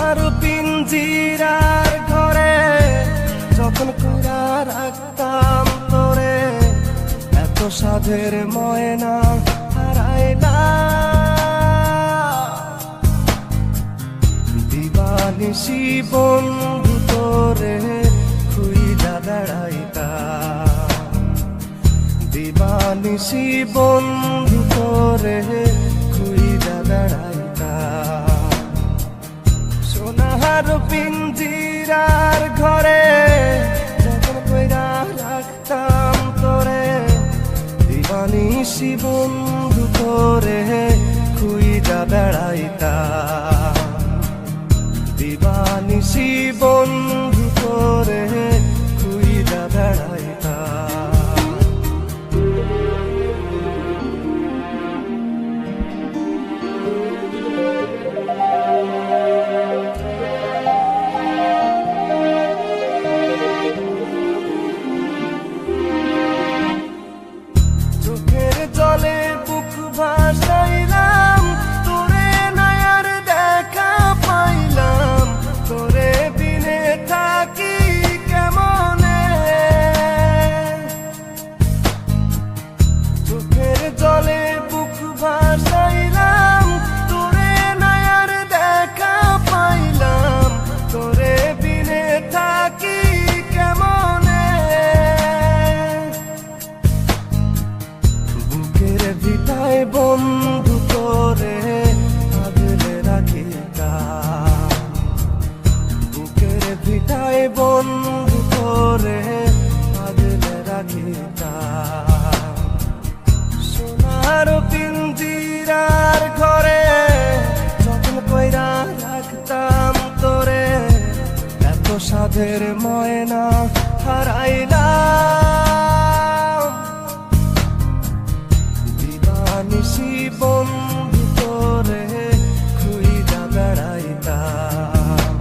সোনার পিঞ্জিরার ঘরে যখন কইরা রাখতাম তোরে, এত সাধের ময়না হারাইলা। দিবানিশি বন্ধু তোরে খুইজা বেড়াইতা, দিবানিশি বন্ধু তোরে খুইজা বেড়াইতা। সোনার পিঞ্জিরার ঘরে যখন কইরা রাখতাম তোরে, দিবানিশি বন্ধু তোরে খুইজা বেড়াইতা, দিবানিশি বন্ধু তোরে খুইজা বেড়াইতা। চোখের জলে বুক ভাসাইলাম, তোরে নয়ার দেখা পাইলাম, তোরে বিনে থাকি কেমনে। চোখের জলে বুক ভাসাইলাম, তোরে নয়ার দেখা পাইলাম, তোরে বিনে থাকি কেমনে। বুকের ভিটায় বন্ধু তোরে আগলে রাখিতাম, বুকের ভিটায় বন্ধু তোরে আগলে রাখিতাম। সোনার পিঞ্জিরার ঘরে যখন কইরা রাখতাম তোরে, এত সাধের ময়না হারাইলাম। দিবানিশি বন্ধু তোরে খুইজা বেড়াইতাম,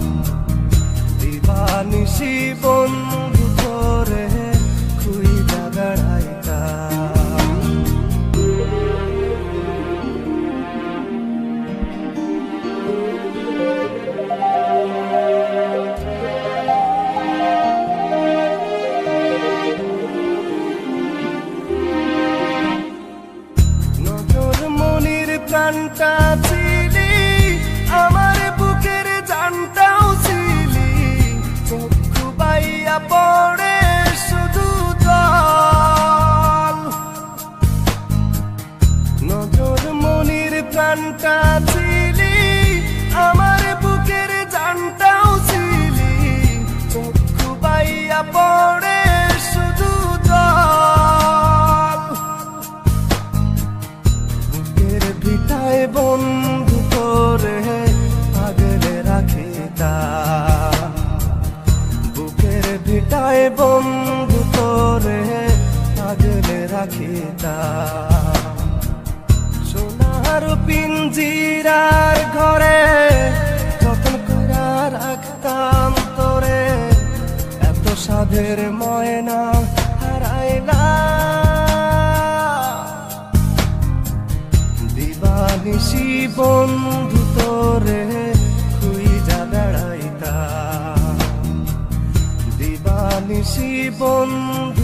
দিবানিশি বন্ধু তোরে খুইজা বেড়াইতাম। নজর মনির প্রাণটা ছিলি, আমার বুকের জানটাও ছিলি, চক্ষু বাইয়া পড়ে শুধু জল। নজর মনির প্রাণটা ছিলি, আমার বুকের জানটাও ছিলি, চক্ষু বাইয়া পড়ে শুধু জল। বুকের ভিটায় বন্ধু তোরে আগলে রাখিতাম, বুকের ভিটায় বন্ধু তোরে আগলে রাখিতাম। সোনার পিঞ্জিরার ঘরে যখন কইরা রাখতাম তোরে, এত সাধের ময়না হারাইলা। দিবানিশি বন্ধু তোরে খুইজা বেড়াইতা, দিবানিশি বন্ধু